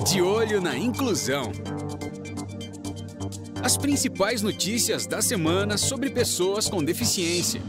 De olho na inclusão. As principais notícias da semana sobre pessoas com deficiência.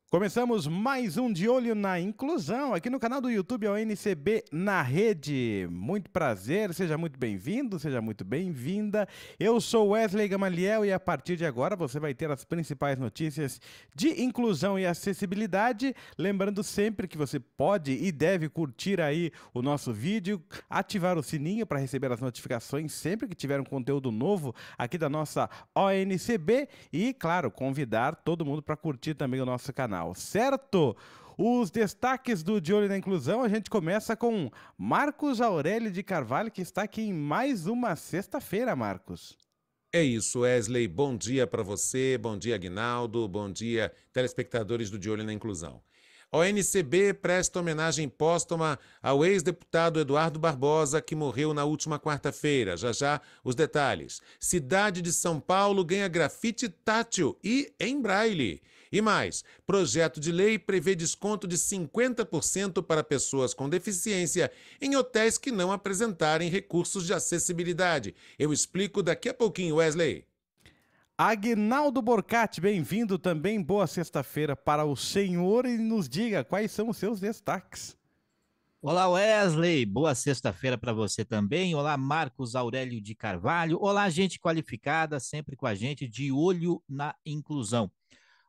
Começamos mais um De Olho na Inclusão, aqui no canal do YouTube ONCB na Rede. Muito prazer, seja muito bem-vindo, seja muito bem-vinda. Eu sou Wesley Gamaliel e a partir de agora você vai ter as principais notícias de inclusão e acessibilidade. Lembrando sempre que você pode e deve curtir aí o nosso vídeo, ativar o sininho para receber as notificações sempre que tiver um conteúdo novo aqui da nossa ONCB e, claro, convidar todo mundo para curtir também o nosso canal. Certo? Os destaques do De Olho na Inclusão, a gente começa com Marcos Aurélio de Carvalho, que está aqui em mais uma sexta-feira, Marcos. É isso, Wesley. Bom dia para você, bom dia, Aguinaldo, bom dia, telespectadores do De Olho na Inclusão. A ONCB presta homenagem póstuma ao ex-deputado Eduardo Barbosa, que morreu na última quarta-feira. Já já os detalhes. Cidade de São Paulo ganha grafite tátil e em braille. E mais, projeto de lei prevê desconto de 50% para pessoas com deficiência em hotéis que não apresentarem recursos de acessibilidade. Eu explico daqui a pouquinho, Wesley. Aguinaldo Borcati, bem-vindo também. Boa sexta-feira para o senhor e nos diga quais são os seus destaques. Olá, Wesley. Boa sexta-feira para você também. Olá, Marcos Aurélio de Carvalho. Olá, gente qualificada, sempre com a gente, de olho na inclusão.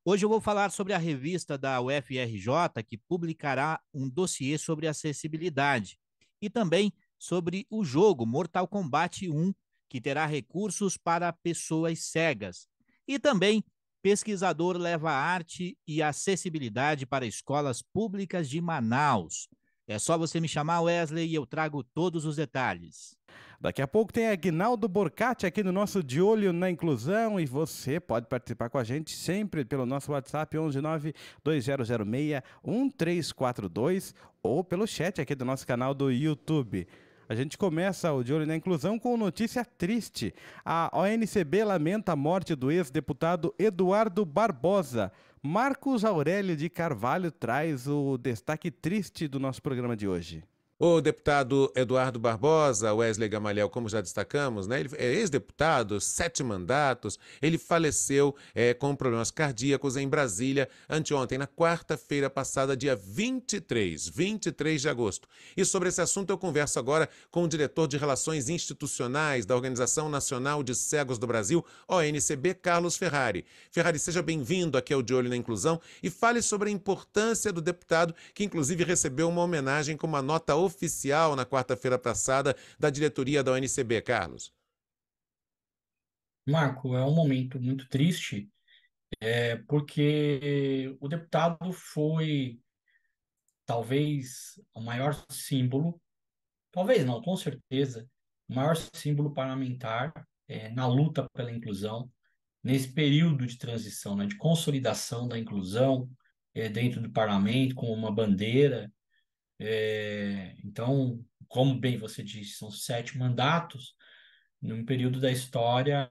Hoje eu vou falar sobre a revista da UFRJ, que publicará um dossiê sobre acessibilidade, e também sobre o jogo Mortal Kombat 1, que terá recursos para pessoas cegas. E também, pesquisador leva arte e acessibilidade para escolas públicas de Manaus. É só você me chamar, Wesley, e eu trago todos os detalhes. Daqui a pouco tem Aguinaldo Borcati aqui no nosso De Olho na Inclusão e você pode participar com a gente sempre pelo nosso WhatsApp 11920061342 ou pelo chat aqui do nosso canal do YouTube. A gente começa o De Olho na Inclusão com notícia triste. A ONCB lamenta a morte do ex-deputado Eduardo Barbosa. Marcos Aurélio de Carvalho traz o destaque triste do nosso programa de hoje. O deputado Eduardo Barbosa, Wesley Gamaliel, como já destacamos, né? Ele é ex-deputado, 7 mandatos, ele faleceu com problemas cardíacos em Brasília anteontem, na quarta-feira passada, dia 23 de agosto. E sobre esse assunto eu converso agora com o diretor de Relações Institucionais da Organização Nacional de Cegos do Brasil, ONCB, Carlos Ferrari. Ferrari, seja bem-vindo aqui ao De Olho na Inclusão e fale sobre a importância do deputado, que inclusive recebeu uma homenagem com uma nota oficial na quarta-feira passada da diretoria da ONCB, Carlos. Marco, é um momento muito triste, porque o deputado foi talvez o maior símbolo, talvez não, com certeza, o maior símbolo parlamentar na luta pela inclusão, nesse período de transição, né, de consolidação da inclusão dentro do parlamento, com uma bandeira. Então, como bem você disse, são 7 mandatos num período da história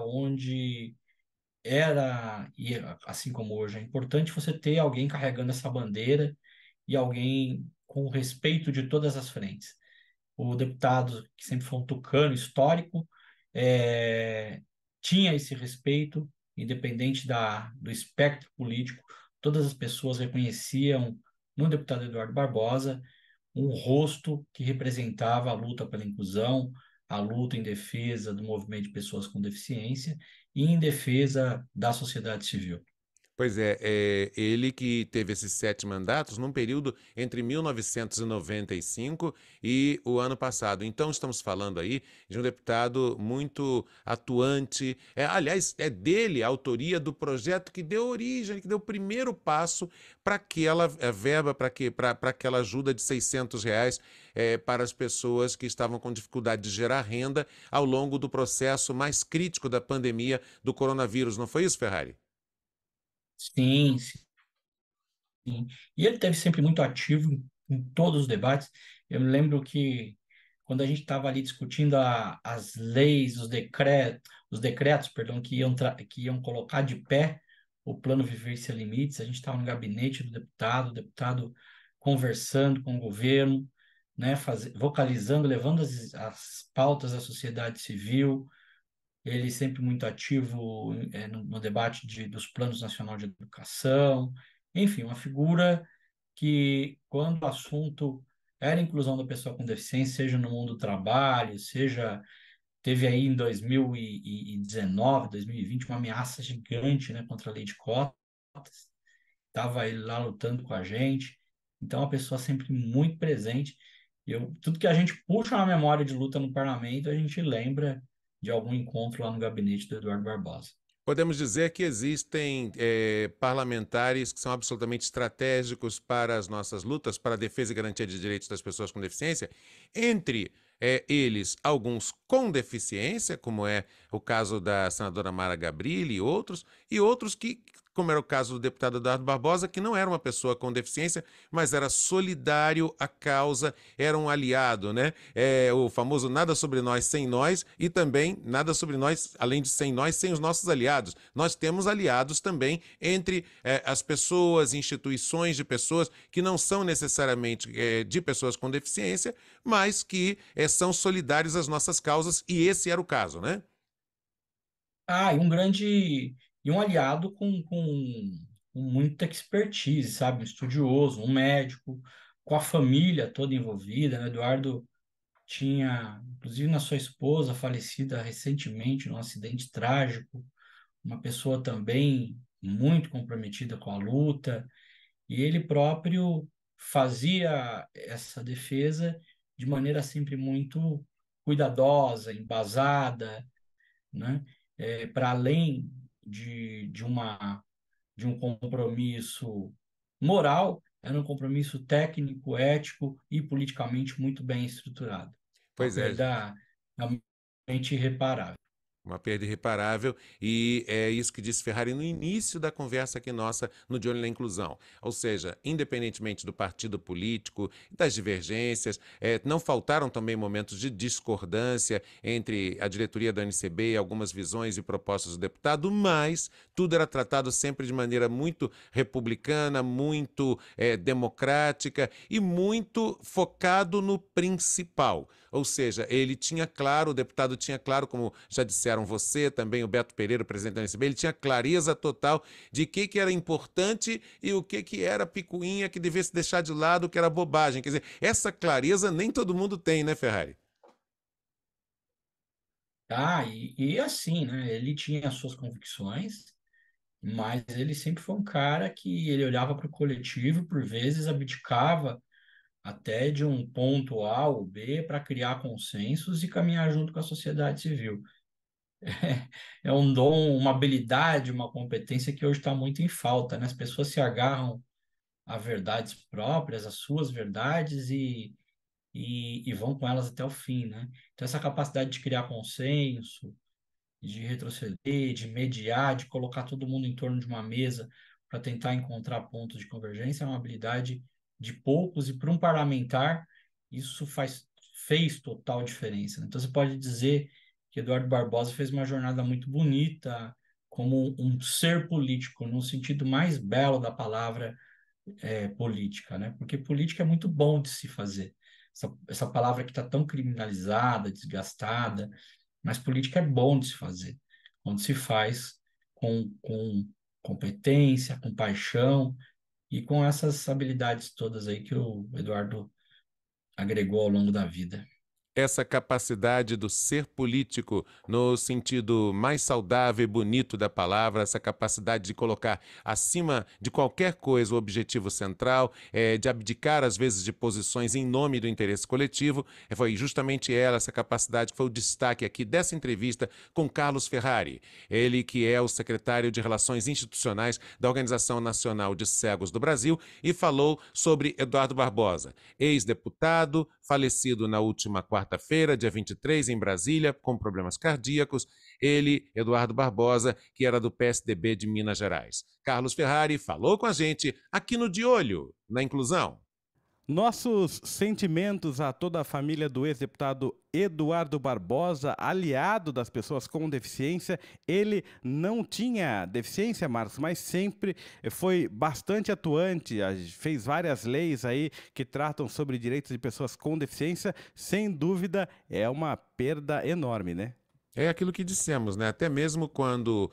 onde era, e assim como hoje, é importante você ter alguém carregando essa bandeira e alguém com respeito de todas as frentes. O deputado, que sempre foi um tucano histórico, tinha esse respeito, independente do espectro político, todas as pessoas reconheciam no deputado Eduardo Barbosa um rosto que representava a luta pela inclusão, a luta em defesa do movimento de pessoas com deficiência e em defesa da sociedade civil. Pois é, ele que teve esses 7 mandatos num período entre 1995 e o ano passado. Então, estamos falando aí de um deputado muito atuante. Aliás, é dele a autoria do projeto que deu origem, que deu o primeiro passo para aquela verba, para aquela ajuda de R$ 600 para as pessoas que estavam com dificuldade de gerar renda ao longo do processo mais crítico da pandemia do coronavírus. Não foi isso, Ferrari? Sim, sim. E ele esteve sempre muito ativo em todos os debates. Eu me lembro que quando a gente estava ali discutindo as leis, os decretos, perdão, que iam colocar de pé o plano Viver Sem Limites, a gente estava no gabinete do deputado, o deputado conversando com o governo, né, vocalizando, levando as pautas da sociedade civil. Ele sempre muito ativo no debate dos planos nacional de educação. Enfim, uma figura que, quando o assunto era a inclusão da pessoa com deficiência, seja no mundo do trabalho, seja teve aí em 2019, 2020, uma ameaça gigante, né, contra a lei de cotas. Estava ele lá lutando com a gente. Então, a pessoa sempre muito presente. Tudo que a gente puxa na memória de luta no parlamento, a gente lembra de algum encontro lá no gabinete do Eduardo Barbosa. Podemos dizer que existem parlamentares que são absolutamente estratégicos para as nossas lutas, para a defesa e garantia de direitos das pessoas com deficiência, entre eles, alguns com deficiência, como é o caso da senadora Mara Gabrilli e outros que, como era o caso do deputado Eduardo Barbosa, que não era uma pessoa com deficiência, mas era solidário à causa, era um aliado, né? O famoso nada sobre nós sem nós, e também nada sobre nós, além de sem nós, sem os nossos aliados. Nós temos aliados também entre as pessoas, instituições de pessoas que não são necessariamente de pessoas com deficiência, mas que são solidários às nossas causas, e esse era o caso, né? E um aliado com muita expertise, sabe? Um estudioso, um médico, com a família toda envolvida, né? Eduardo tinha, inclusive, na sua esposa, falecida recentemente num acidente trágico, uma pessoa também muito comprometida com a luta, e ele próprio fazia essa defesa de maneira sempre muito cuidadosa, embasada, né? Para além de um compromisso moral, era um compromisso técnico, ético e politicamente muito bem estruturado. Uma Pois é, gente. perda realmente irreparável. Uma perda irreparável, e é isso que disse Ferrari no início da conversa aqui nossa no De Olho na Inclusão. Ou seja, independentemente do partido político, das divergências, não faltaram também momentos de discordância entre a diretoria da UNCB e algumas visões e propostas do deputado, mas tudo era tratado sempre de maneira muito republicana, muito democrática e muito focado no principal. Ou seja, ele tinha claro, o deputado tinha claro, como já disseram você, também o Beto Pereira, o presidente da UNCB, ele tinha clareza total de que era importante e o que era picuinha, que devia se deixar de lado, que era bobagem. Quer dizer, essa clareza nem todo mundo tem, né, Ferrari? E assim, né? Ele tinha as suas convicções, mas ele sempre foi um cara que ele olhava para o coletivo, por vezes abdicava até de um ponto A ao B para criar consensos e caminhar junto com a sociedade civil. É um dom, uma habilidade, uma competência que hoje está muito em falta, né? As pessoas se agarram a verdades próprias, as suas verdades e vão com elas até o fim, né? Então, essa capacidade de criar consenso, de retroceder, de mediar, de colocar todo mundo em torno de uma mesa para tentar encontrar pontos de convergência é uma habilidade de poucos, e para um parlamentar isso fez total diferença, né? Então, você pode dizer que Eduardo Barbosa fez uma jornada muito bonita como um ser político, no sentido mais belo da palavra política, né? Porque política é muito bom de se fazer. Essa palavra que está tão criminalizada, desgastada, mas política é bom de se fazer, quando se faz com competência, com paixão e com essas habilidades todas aí que o Eduardo agregou ao longo da vida. Essa capacidade do ser político no sentido mais saudável e bonito da palavra, essa capacidade de colocar acima de qualquer coisa o objetivo central, de abdicar às vezes de posições em nome do interesse coletivo, foi justamente ela, essa capacidade que foi o destaque aqui dessa entrevista com Carlos Ferrari, ele que é o secretário de Relações Institucionais da Organização Nacional de Cegos do Brasil, e falou sobre Eduardo Barbosa, ex-deputado, falecido na última quarta-feira, dia 23, em Brasília, com problemas cardíacos. Ele, Eduardo Barbosa, que era do PSDB de Minas Gerais. Carlos Ferrari falou com a gente aqui no De Olho na Inclusão. Nossos sentimentos a toda a família do ex-deputado Eduardo Barbosa, aliado das pessoas com deficiência. Ele não tinha deficiência, Marcos, mas sempre foi bastante atuante, fez várias leis aí que tratam sobre direitos de pessoas com deficiência. Sem dúvida, é uma perda enorme, né? É aquilo que dissemos, né? Até mesmo quando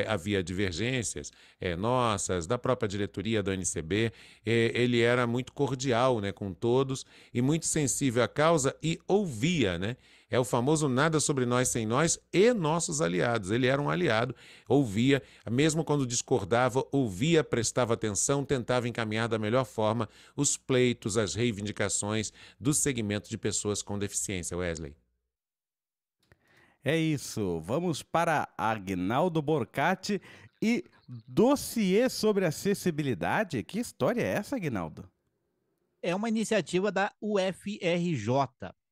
havia divergências nossas, da própria diretoria da UNCB, ele era muito cordial, né, com todos e muito sensível à causa e ouvia, né? É o famoso nada sobre nós sem nós e nossos aliados. Ele era um aliado, ouvia, mesmo quando discordava, ouvia, prestava atenção, tentava encaminhar da melhor forma os pleitos, as reivindicações do segmento de pessoas com deficiência, Wesley. É isso. Vamos para Agnaldo Borcati e dossiê sobre acessibilidade. Que história é essa, Agnaldo? É uma iniciativa da UFRJ,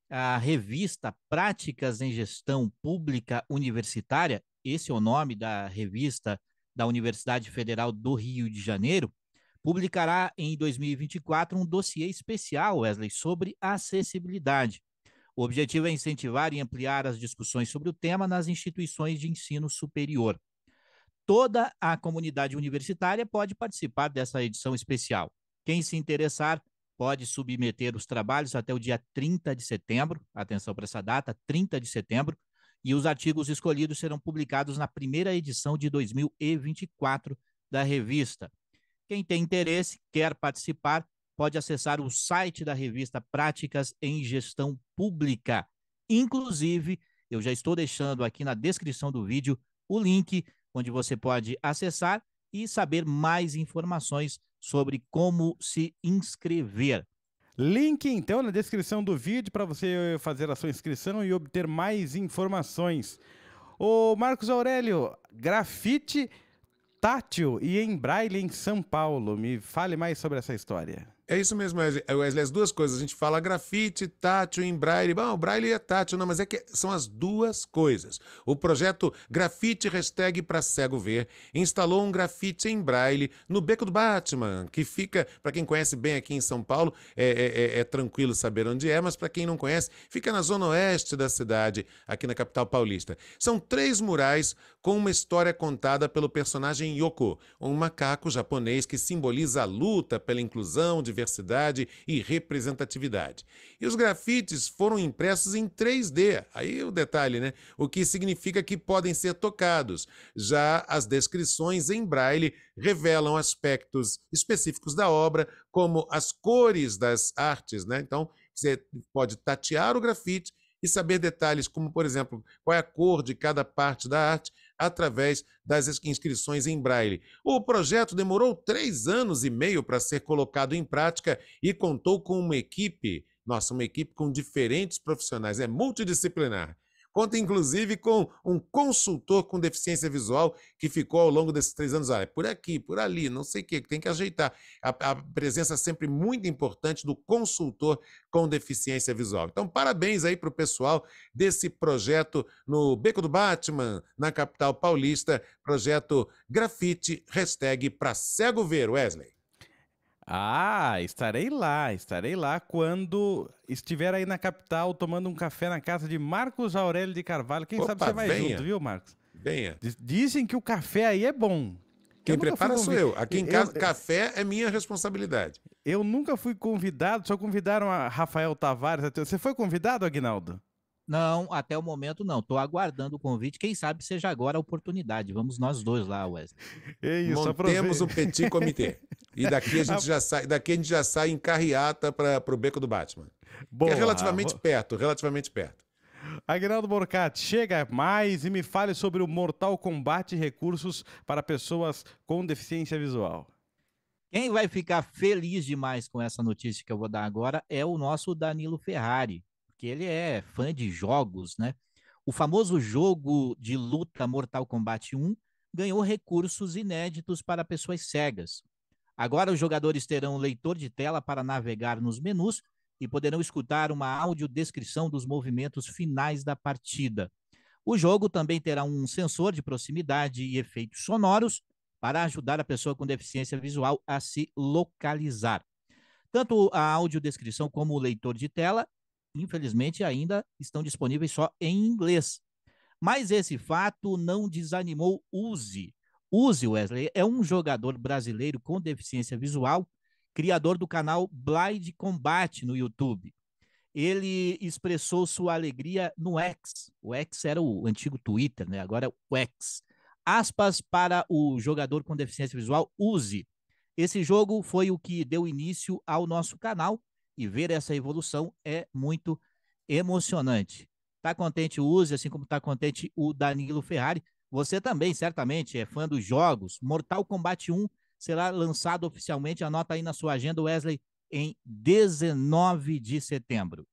a revista Práticas em Gestão Pública Universitária. Esse é o nome da revista da Universidade Federal do Rio de Janeiro. Publicará em 2024 um dossiê especial, Wesley, sobre acessibilidade. O objetivo é incentivar e ampliar as discussões sobre o tema nas instituições de ensino superior. Toda a comunidade universitária pode participar dessa edição especial. Quem se interessar pode submeter os trabalhos até o dia 30 de setembro, atenção para essa data, 30 de setembro, e os artigos escolhidos serão publicados na primeira edição de 2024 da revista. Quem tem interesse, quer participar, pode acessar o site da revista Práticas em Gestão Pública. Inclusive, eu já estou deixando aqui na descrição do vídeo o link onde você pode acessar e saber mais informações sobre como se inscrever. Link, então, na descrição do vídeo para você fazer a sua inscrição e obter mais informações. Ô Marcos Aurélio, grafite tátil e em braille em São Paulo. Me fale mais sobre essa história. É isso mesmo, Wesley, as duas coisas. A gente fala grafite, tátil, em braille. Bom, o braille é tátil, não, mas é que são as duas coisas. O projeto Grafite Hashtag para Cego Ver instalou um grafite em braille no Beco do Batman, que fica, para quem conhece bem aqui em São Paulo, é tranquilo saber onde é, mas para quem não conhece, fica na zona oeste da cidade, aqui na capital paulista. São 3 murais com uma história contada pelo personagem Yoko, um macaco japonês que simboliza a luta pela inclusão, diversidade e representatividade. E os grafites foram impressos em 3D, aí o detalhe, né? O que significa que podem ser tocados. Já as descrições em braille revelam aspectos específicos da obra, como as cores das artes, né? Então, você pode tatear o grafite e saber detalhes como, por exemplo, qual é a cor de cada parte da arte através das inscrições em braille. O projeto demorou 3 anos e meio para ser colocado em prática e contou com uma equipe com diferentes profissionais, é multidisciplinar. Conta, inclusive, com um consultor com deficiência visual que ficou ao longo desses 3 anos. É por aqui, por ali, não sei o que, tem que ajeitar. A presença sempre muito importante do consultor com deficiência visual. Então, parabéns aí para o pessoal desse projeto no Beco do Batman, na capital paulista, projeto Grafite, hashtag para cego ver, Wesley. Ah, estarei lá quando estiver aí na capital tomando um café na casa de Marcos Aurélio de Carvalho. Quem sabe você vai junto, viu, Marcos? Venha. Dizem que o café aí é bom. Quem prepara sou eu. Aqui em casa, café é minha responsabilidade. Eu nunca fui convidado, só convidaram a Rafael Tavares. Você foi convidado, Aguinaldo? Não, até o momento não. Estou aguardando o convite. Quem sabe seja agora a oportunidade. Vamos nós dois lá, Wesley. É isso, montemos um petit comitê. E daqui a gente já sai em carreata para o Beco do Batman. Boa, que é relativamente perto. Aguinaldo Borcati, chega mais e me fale sobre o Mortal Kombat recursos para pessoas com deficiência visual. Quem vai ficar feliz demais com essa notícia que eu vou dar agora é o nosso Danilo Ferrari, porque ele é fã de jogos, né? O famoso jogo de luta Mortal Kombat 1 ganhou recursos inéditos para pessoas cegas. Agora os jogadores terão um leitor de tela para navegar nos menus e poderão escutar uma audiodescrição dos movimentos finais da partida. O jogo também terá um sensor de proximidade e efeitos sonoros para ajudar a pessoa com deficiência visual a se localizar. Tanto a audiodescrição como o leitor de tela, infelizmente, ainda estão disponíveis só em inglês. Mas esse fato não desanimou Uzi. Uzi, Wesley, é um jogador brasileiro com deficiência visual, criador do canal Blind Combat no YouTube. Ele expressou sua alegria no X. O X era o antigo Twitter, né? Agora é o X. Aspas para o jogador com deficiência visual, Uzi. Esse jogo foi o que deu início ao nosso canal e ver essa evolução é muito emocionante. Tá contente o Uzi, assim como tá contente o Danilo Ferrari. Você também, certamente, é fã dos jogos. Mortal Kombat 1 será lançado oficialmente, anota aí na sua agenda, Wesley, em 19 de setembro.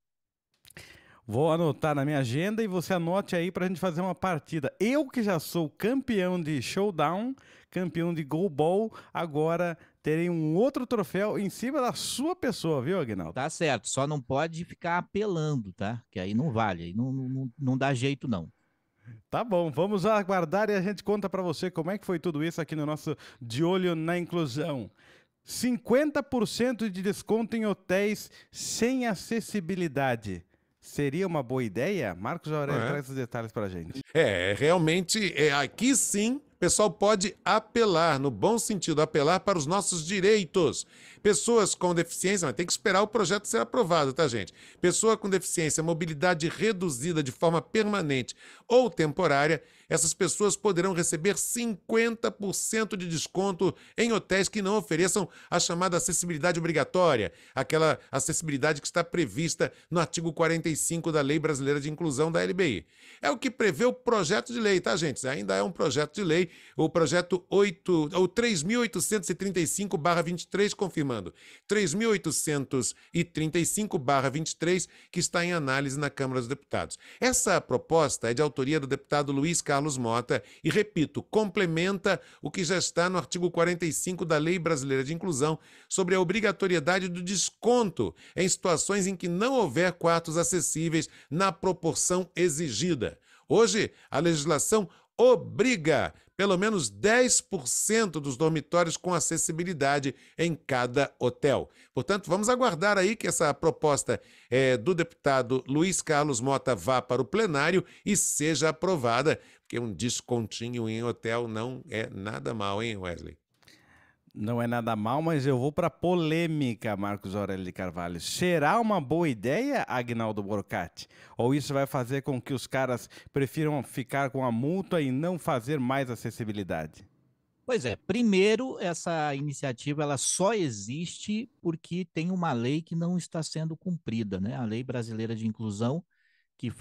Vou anotar na minha agenda e você anote aí pra gente fazer uma partida. Eu que já sou campeão de Showdown, campeão de Go Ball, agora terei um outro troféu em cima da sua pessoa, viu, Aguinaldo? Tá certo, só não pode ficar apelando, tá? Que aí não vale, aí não dá jeito não. Tá bom, vamos aguardar e a gente conta pra você como é que foi tudo isso aqui no nosso De Olho na Inclusão. 50% de desconto em hotéis sem acessibilidade. Seria uma boa ideia? Marcos Aurélio traz os detalhes pra gente. Realmente, aqui sim, o pessoal pode apelar, no bom sentido, apelar para os nossos direitos. Pessoas com deficiência, mas tem que esperar o projeto ser aprovado, tá, gente? Pessoa com deficiência, mobilidade reduzida de forma permanente ou temporária, essas pessoas poderão receber 50% de desconto em hotéis que não ofereçam a chamada acessibilidade obrigatória, aquela acessibilidade que está prevista no artigo 45 da Lei Brasileira de Inclusão da LBI. É o que prevê o projeto de lei, tá, gente? Ainda é um projeto de lei, o projeto 3.835/23, confirmando, 3.835/23, que está em análise na Câmara dos Deputados. Essa proposta é de autoria do deputado Luiz Carlos Mota e, repito, complementa o que já está no artigo 45 da Lei Brasileira de Inclusão sobre a obrigatoriedade do desconto em situações em que não houver quartos acessíveis na proporção exigida. Hoje, a legislação obriga pelo menos 10% dos dormitórios com acessibilidade em cada hotel. Portanto, vamos aguardar aí que essa proposta do deputado Luiz Carlos Mota vá para o plenário e seja aprovada, porque um descontinho em hotel não é nada mal, hein, Wesley? Não é nada mal, mas eu vou para polêmica, Marcos Aurélio de Carvalho. Será uma boa ideia, Agnaldo Borcati? Ou isso vai fazer com que os caras prefiram ficar com a multa e não fazer mais acessibilidade? Pois é, primeiro, essa iniciativa ela só existe porque tem uma lei que não está sendo cumprida, né? A Lei Brasileira de Inclusão, que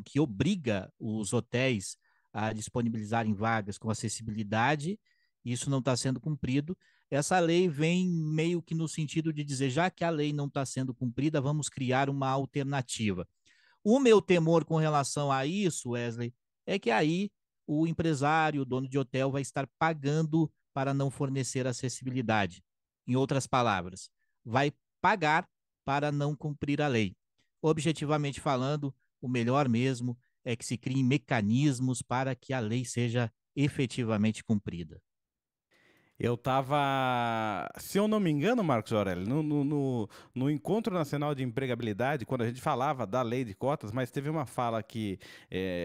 que obriga os hotéis a disponibilizarem vagas com acessibilidade. Isso não está sendo cumprido. Essa lei vem meio que no sentido de dizer, já que a lei não está sendo cumprida, vamos criar uma alternativa. O meu temor com relação a isso, Wesley, é que aí o empresário, o dono de hotel, vai estar pagando para não fornecer acessibilidade. Em outras palavras, vai pagar para não cumprir a lei. Objetivamente falando, o melhor mesmo é que se criem mecanismos para que a lei seja efetivamente cumprida. Eu estava, se eu não me engano, Marcos Aurélio, no Encontro Nacional de Empregabilidade, quando a gente falava da lei de cotas, mas teve uma fala que,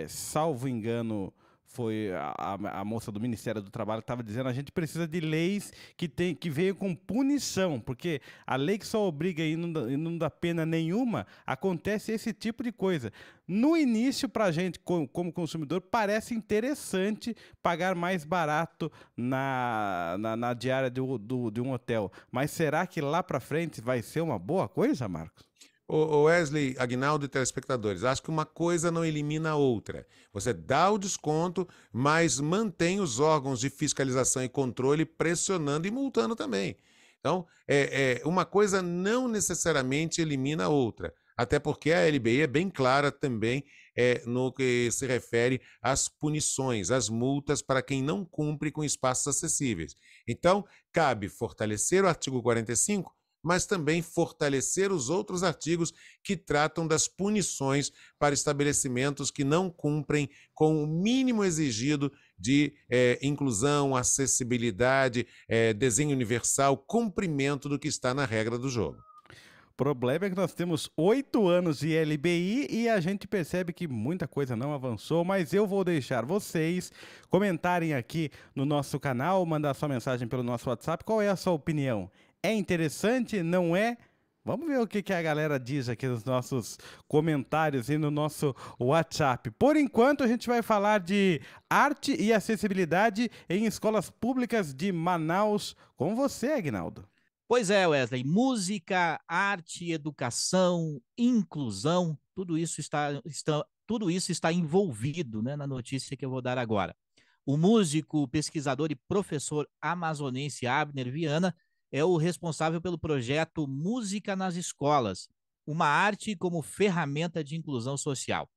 salvo engano, foi a moça do Ministério do Trabalho que estava dizendo: a gente precisa de leis que venham com punição, porque a lei que só obriga e não dá pena nenhuma, acontece esse tipo de coisa. No início, para a gente, como consumidor, parece interessante pagar mais barato na diária de um hotel. Mas será que lá para frente vai ser uma boa coisa, Marcos? O Wesley, Agnaldo e telespectadores, acho que uma coisa não elimina a outra. Você dá o desconto, mas mantém os órgãos de fiscalização e controle pressionando e multando também. Então, uma coisa não necessariamente elimina a outra. Até porque a LBI é bem clara também no que se refere às punições, às multas para quem não cumpre com espaços acessíveis. Então, cabe fortalecer o artigo 45, mas também fortalecer os outros artigos que tratam das punições para estabelecimentos que não cumprem com o mínimo exigido de inclusão, acessibilidade, desenho universal, cumprimento do que está na regra do jogo. O problema é que nós temos 8 anos de LBI e a gente percebe que muita coisa não avançou, mas eu vou deixar vocês comentarem aqui no nosso canal, mandar sua mensagem pelo nosso WhatsApp. Qual é a sua opinião? É interessante? Não é? Vamos ver o que a galera diz aqui nos nossos comentários e no nosso WhatsApp. Por enquanto, a gente vai falar de arte e acessibilidade em escolas públicas de Manaus. Com você, Aguinaldo. Pois é, Wesley, música, arte, educação, inclusão, tudo isso está envolvido, né, na notícia que eu vou dar agora. O músico, pesquisador e professor amazonense Abner Viana é o responsável pelo projeto Música nas Escolas, uma arte como ferramenta de inclusão social.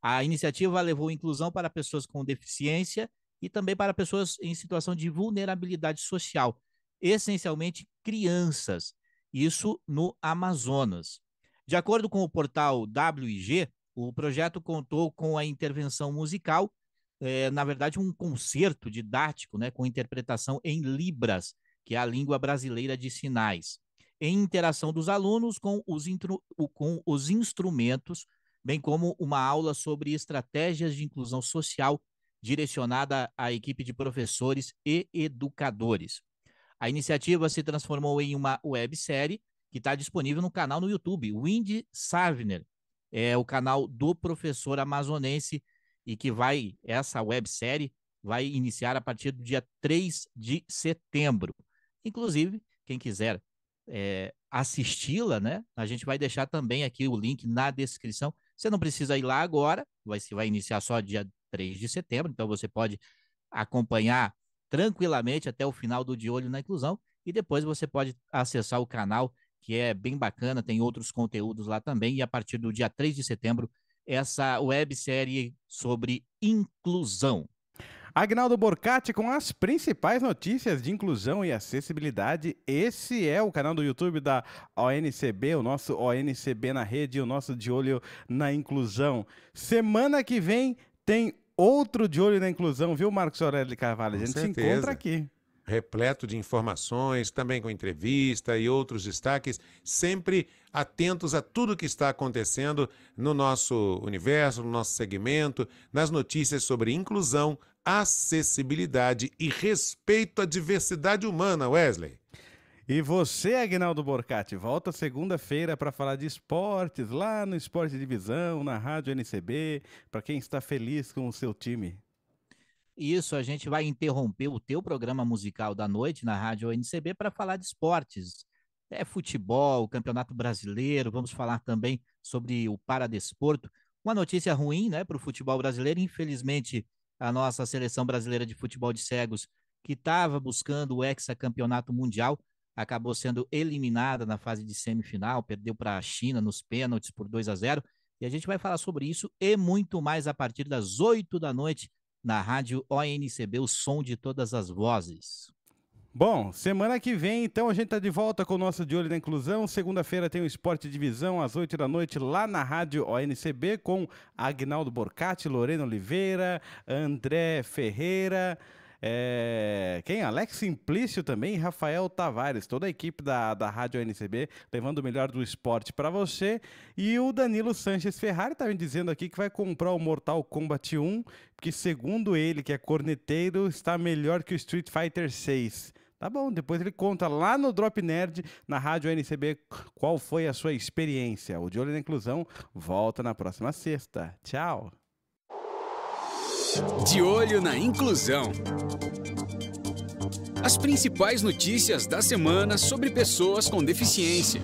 A iniciativa levou inclusão para pessoas com deficiência e também para pessoas em situação de vulnerabilidade social, essencialmente crianças, isso no Amazonas. De acordo com o portal WIG, o projeto contou com a intervenção musical, na verdade um concerto didático, né, com interpretação em Libras, que é a língua brasileira de sinais, em interação dos alunos com os instrumentos, bem como uma aula sobre estratégias de inclusão social direcionada à equipe de professores e educadores. A iniciativa se transformou em uma websérie que está disponível no canal no YouTube, Wind Savner, é o canal do professor amazonense, e que essa websérie vai iniciar a partir do dia 3 de setembro. Inclusive, quem quiser assisti-la, né? A gente vai deixar também aqui o link na descrição. Você não precisa ir lá agora, vai iniciar só dia 3 de setembro, então você pode acompanhar tranquilamente até o final do De Olho na Inclusão, e depois você pode acessar o canal, que é bem bacana, tem outros conteúdos lá também, e a partir do dia 3 de setembro, essa websérie sobre inclusão. Aguinaldo Borcati com as principais notícias de inclusão e acessibilidade. Esse é o canal do YouTube da ONCB, o nosso ONCB na rede, o nosso De Olho na Inclusão. Semana que vem tem outro De Olho na Inclusão, viu, Marcos Aurélio de Carvalho? A gente se encontra aqui. Repleto de informações, também com entrevista e outros destaques, sempre atentos a tudo que está acontecendo no nosso universo, no nosso segmento, nas notícias sobre inclusão, acessibilidade e respeito à diversidade humana, Wesley. E você, Aguinaldo Borcati, volta segunda-feira para falar de esportes, lá no Esporte Divisão, na Rádio NCB, para quem está feliz com o seu time. Isso, a gente vai interromper o teu programa musical da noite na Rádio NCB para falar de esportes. Futebol, Campeonato Brasileiro, vamos falar também sobre o Paradesporto. Uma notícia ruim, né, para o futebol brasileiro, infelizmente a nossa seleção brasileira de futebol de cegos, que estava buscando o hexacampeonato mundial, acabou sendo eliminada na fase de semifinal, perdeu para a China nos pênaltis por 2-0, e a gente vai falar sobre isso e muito mais a partir das 8 da noite na Rádio ONCB, o som de todas as vozes. Bom, semana que vem, então, a gente está de volta com o nosso De Olho na Inclusão. Segunda-feira tem o Esporte Divisão, às 8 da noite, lá na Rádio ONCB, com Aguinaldo Borcati, Lorena Oliveira, André Ferreira, Alex Simplício também, Rafael Tavares, toda a equipe da Rádio ONCB, levando o melhor do esporte para você. E o Danilo Sanches Ferrari está me dizendo aqui que vai comprar o Mortal Kombat 1, porque segundo ele, que é corneteiro, está melhor que o Street Fighter 6. Tá bom, depois ele conta lá no Drop Nerd, na Rádio NCB, qual foi a sua experiência. O De Olho na Inclusão volta na próxima sexta. Tchau! De Olho na Inclusão. As principais notícias da semana sobre pessoas com deficiência.